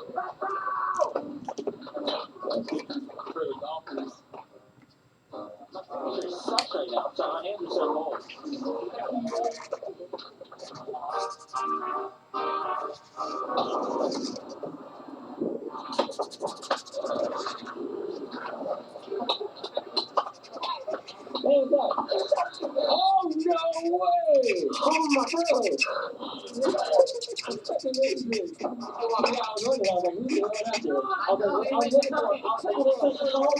For the golfers, it sucks right now. So my hands are so cold. Hey, what's up? Oh, no way! Oh, my God! That's amazing. Yeah, I was wondering, I was like, who's the one out there? I was looking for it. I was like, what's up?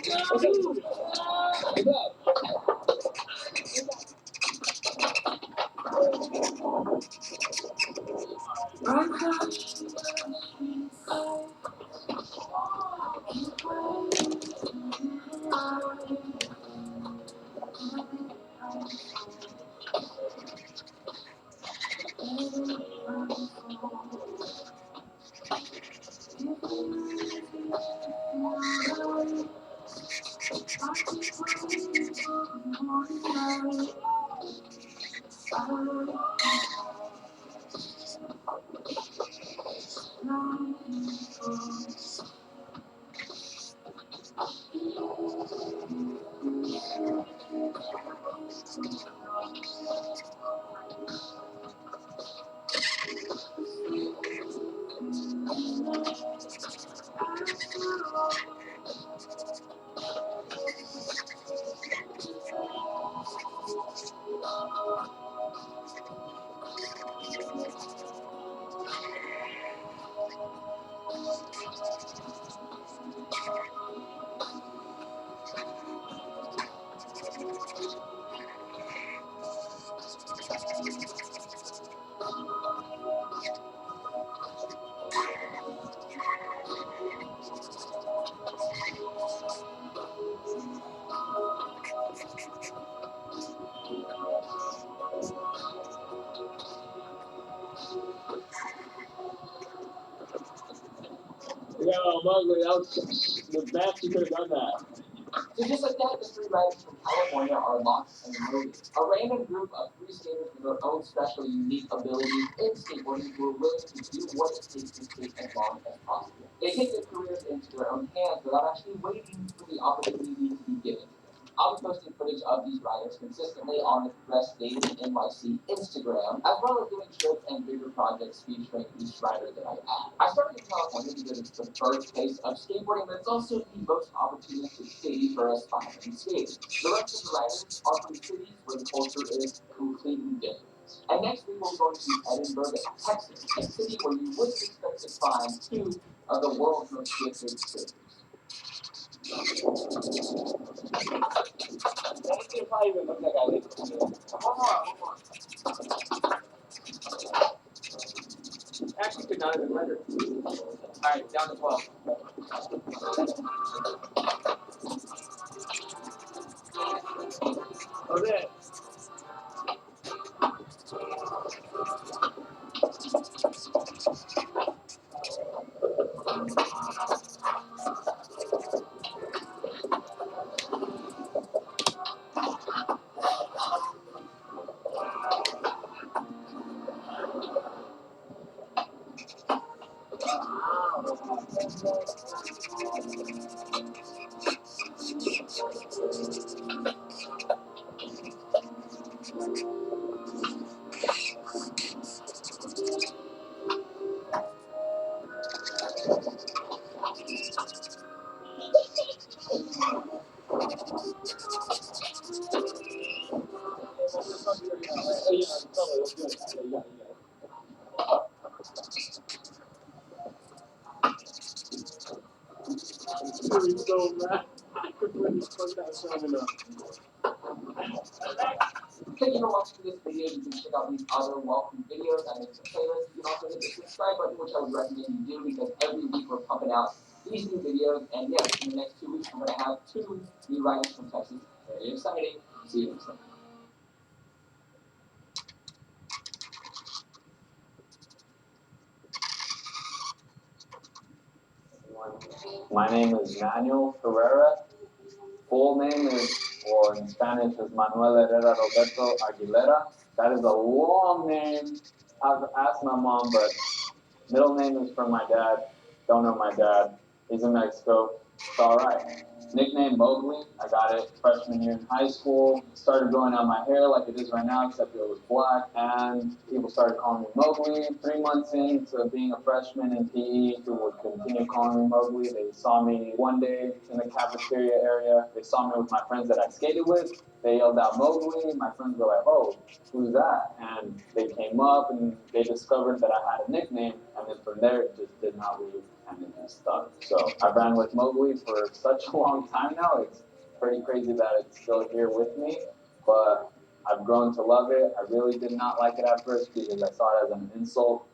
Yo, Mugly, that was the best you could have done that. So just like that, the street riders from California are lost in the movie. A random group of free skaters with their own special, unique abilities in skateboarding who are willing to do what it takes to skate as long as possible. They take their careers into their own hands without actually waiting for the opportunity to be given to them. I'll be posting footage of these riders consistently on the Progress Daily NYC Instagram, as well as doing trips and bigger projects featuring each rider that I add. I started in California because it's the birthplace of skateboarding, but it's also the most opportunistic city for aspiring skaters. The rest of the riders are from cities where the culture is completely different. And next week we're going to Edinburgh, Texas, a city where you wouldn't expect to find two of the world's most gifted skaters. That kid probably even look like I live from here. Hold on. Actually, could not even measure. Alright, down to 12. Okay. So mad. I completely fucked that song up. Thank you for watching this video. You can check out these other welcome videos. I make some playlists. You can also hit the subscribe button, which I would recommend you do because every week we're pumping out these new videos. And yes, in the next 2 weeks, we're going to have 2 new riders from Texas. Very exciting. See you next time. My name is Manuel Ferreira. Full name is, or in Spanish, is Manuel Herrera Roberto Aguilera. That is a long name. I've asked my mom, but middle name is from my dad. Don't know my dad. He's in Mexico. It's all right. Nickname Mowgli. I got it freshman year in high school. Started growing out my hair like it is right now, except it was black. And people started calling me Mowgli. 3 months into being a freshman in PE, people would continue calling me Mowgli. They saw me one day in the cafeteria area. They saw me with my friends that I skated with. They yelled out Mowgli. My friends were like, "Oh, who's that?" And they came up and they discovered that I had a nickname. And then from there, it just did not leave and it just stuck. So I've ran with Mowgli for such a long time now. It's pretty crazy that it's still here with me. But I've grown to love it. I really did not like it at first because I saw it as an insult,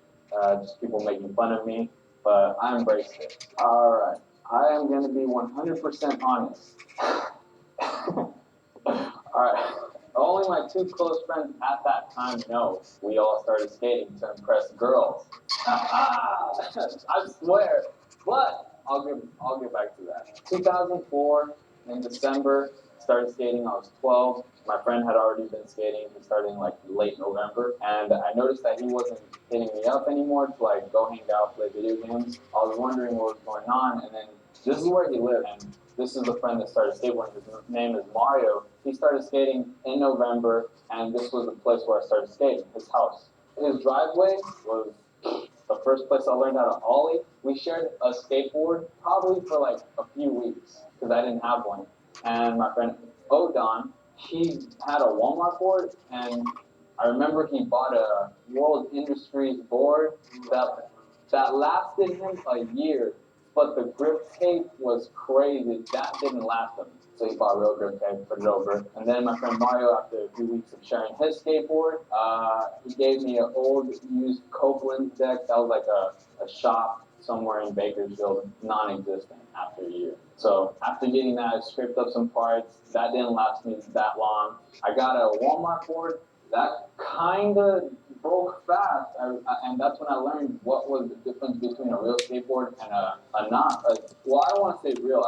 just people making fun of me. But I embraced it. All right. I am going to be 100% honest. Alright, only my two close friends at that time know we all started skating to impress girls. I swear. But I'll get back to that. 2004 in December, started skating. I was 12. My friend had already been skating. He started in like late November, and I noticed that he wasn't hitting me up anymore to like go hang out, play video games. I was wondering what was going on, and then this is where he lived. And this is the friend that started skateboarding. His name is Mario. He started skating in November, and this was the place where I started skating, his house. His driveway was the first place I learned how to ollie. We shared a skateboard probably for like a few weeks because I didn't have one. And my friend Odon, he had a Walmart board, and I remember he bought a World Industries board that lasted him a year, but the grip tape was crazy. That didn't last him. So he bought real grip tape, put it over. And then my friend Mario, after a few weeks of sharing his skateboard, he gave me an old used Copeland deck. That was like a shop somewhere in Bakersfield, non-existent after a year. So after getting that, I scraped up some parts. That didn't last me that long. I got a Walmart board that kind of broke fast, and that's when I learned what was the difference between a real skateboard and a not. Well, I don't want to say real.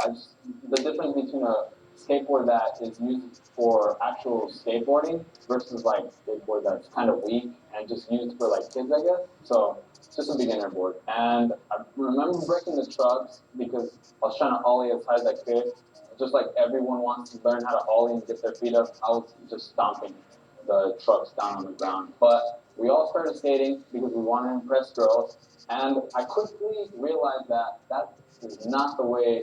The difference between a skateboard that is used for actual skateboarding versus like skateboard that's kind of weak and just used for like kids, I guess. So it's just a beginner board. And I remember breaking the trucks because I was trying to ollie as high as I could. Just like everyone wants to learn how to ollie and get their feet up, I was just stomping the trucks down on the ground. But we all started skating because we wanted to impress girls, and I quickly realized that that is not the way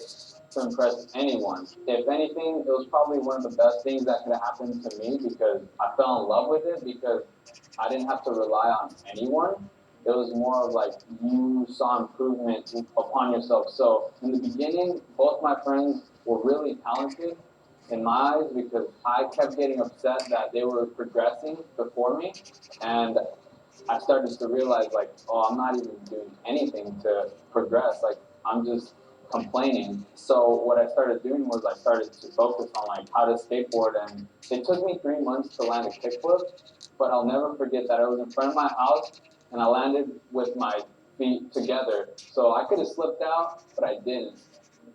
to impress anyone. If anything, it was probably one of the best things that could have happened to me because I fell in love with it because I didn't have to rely on anyone. It was more of like you saw improvement upon yourself. So in the beginning, both my friends were really talented in my eyes because I kept getting upset that they were progressing before me, and I started to realize like, oh, I'm not even doing anything to progress. Like I'm just complaining. So what I started doing was I started to focus on like how to skateboard, and it took me 3 months to land a kickflip, but I'll never forget that I was in front of my house and I landed with my feet together. So I could have slipped out, but I didn't.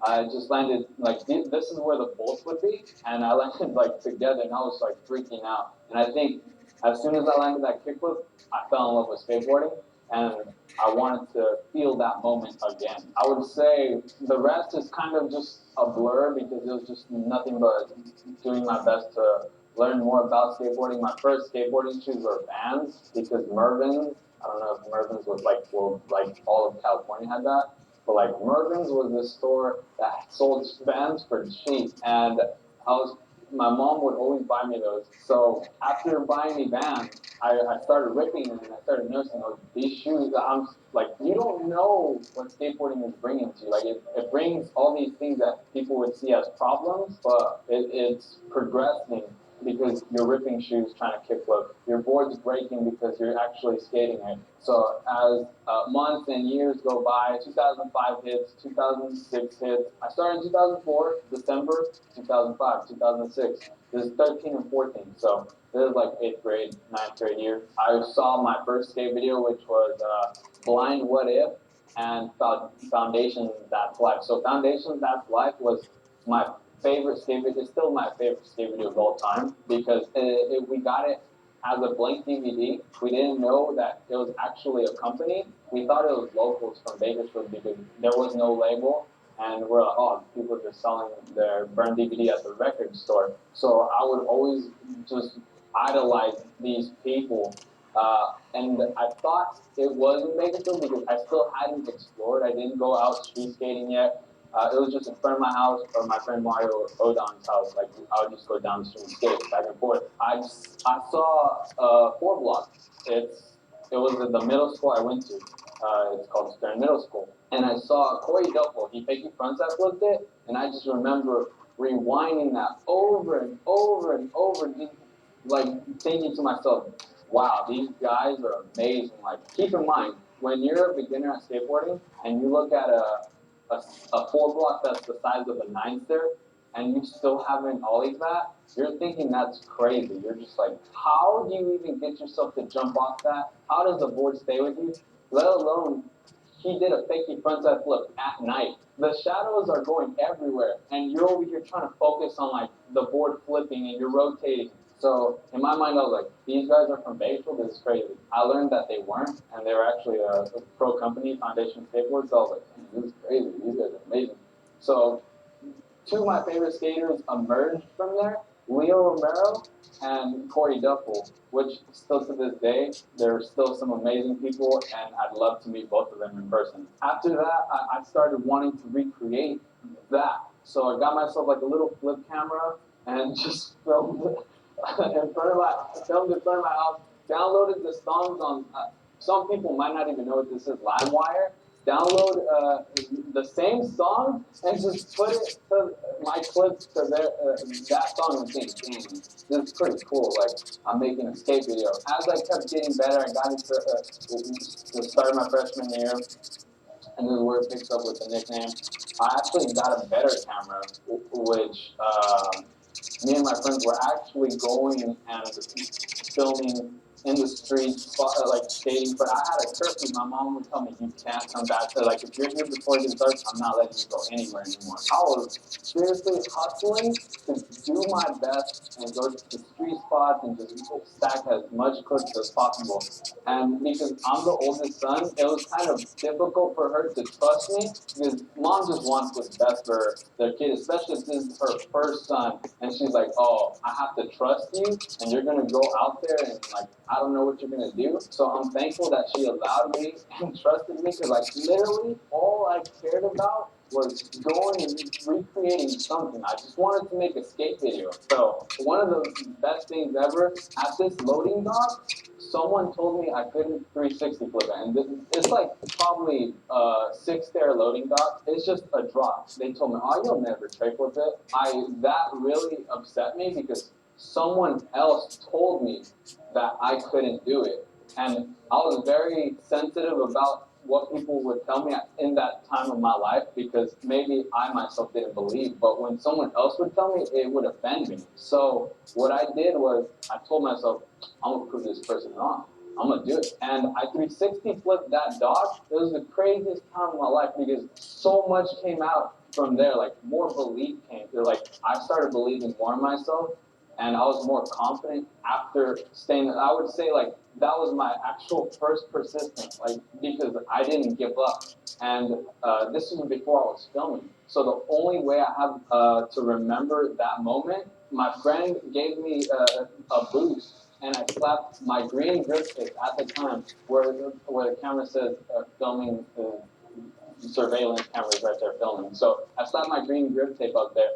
I just landed like this is where the bolts would be, and I landed like together, and I was like freaking out. And I think as soon as I landed that kickflip, I fell in love with skateboarding, and I wanted to feel that moment again. I would say the rest is kind of just a blur because it was just nothing but doing my best to learn more about skateboarding. My first skateboarding shoes were Vans because Mervyn's. I don't know if Mervyn's was like, well, like all of California had that. But like Mervyn's was this store that sold Vans for cheap, and my mom would always buy me those. So after buying me Vans, I started ripping them and I started noticing these shoes. I'm like, you don't know what skateboarding is bringing to you. Like it brings all these things that people would see as problems, but it's progressing because you're ripping shoes trying to kickflip. Your board's breaking because you're actually skating it. So as months and years go by, 2005 hits, 2006 hits. I started in 2004, December, 2005, 2006. This is 13 and 14. So this is like 8th grade, 9th grade year. I saw my first skate video, which was Blind What If and Foundation That's Life. So Foundation That's Life was my favorite skate video. It's still my favorite skate video of all time because we got it as a blank DVD. We didn't know that it was actually a company. We thought it was locals from Bakersfield because there was no label. And we're like, oh, people are just selling their burned DVD at the record store. So I would always just idolize these people. And I thought it was in Bakersfield because I still hadn't explored. I didn't go out street skating yet. It was just in front of my house or my friend Mario Odon's house. Like I would just go down the street and skate back and forth. I saw 4 block. It was at the middle school I went to. It's called Stern Middle School. And I saw Corey Duffel. He fakey frontside flipped it, and I just remember rewinding that over and over and over, just like thinking to myself, wow, these guys are amazing. Like, keep in mind, when you're a beginner at skateboarding and you look at a 4 block that's the size of a 9-stair and you still haven't ollied that, you're thinking that's crazy. You're just like, how do you even get yourself to jump off that? How does the board stay with you? Let alone, he did a fakey frontside flip at night. The shadows are going everywhere, and you're over here trying to focus on like the board flipping and you're rotating. So in my mind, I was like, these guys are from Bakersfield. This is crazy. I learned that they weren't, and they were actually a pro company, Foundation Skateboards. So I was like, this is crazy. These guys are amazing. So 2 of my favorite skaters emerged from there, Leo Romero and Corey Duffel, which still to this day, they're still some amazing people, and I'd love to meet both of them in person. After that, I started wanting to recreate that. So I got myself like a little flip camera and just filmed it in front of my house, downloaded the songs on, some people might not even know what this is, LimeWire. Download the same song and just put it to my clips to that song and think, damn, this is pretty cool. Like, I'm making a skate video. As I kept getting better, I got into the start of my freshman year, and this is where it picks up with the nickname. I actually got a better camera, which me and my friends were actually going and filming in the streets, like skating. But I had a curfew. My mom would tell me, you can't come back. So like, if you're here before it gets dark, I'm not letting you go anywhere anymore. I was seriously hustling to do my best and go to the street spots and just stack as much clips as possible. And because I'm the oldest son, it was kind of difficult for her to trust me because mom just wants what's best for their kid, especially if this is her first son. And she's like, oh, I have to trust you, and you're gonna go out there and like, I don't know what you're gonna do. So I'm thankful that she allowed me and trusted me because like literally all I cared about was going and recreating something. I just wanted to make a skate video. So one of the best things ever, at this loading dock, someone told me I couldn't 360 flip it. And it's like probably a 6-stair loading dock. It's just a drop. They told me, oh, you'll never tray flip it. That really upset me because someone else told me that I couldn't do it. And I was very sensitive about what people would tell me in that time of my life because maybe I myself didn't believe, but when someone else would tell me, it would offend me. So what I did was I told myself, I'm gonna prove this person wrong. I'm gonna do it. And I 360 flipped that dodge. It was the craziest time of my life because so much came out from there. Like more belief came through. Like I started believing more in myself, and I was more confident after staying. I would say like that was my actual first persistence, like because I didn't give up. And this was before I was filming. So the only way I have to remember that moment, my friend gave me a boost, and I slapped my green grip tape at the time, where the camera says filming. Surveillance cameras right there filming. So I slapped my green grip tape up there,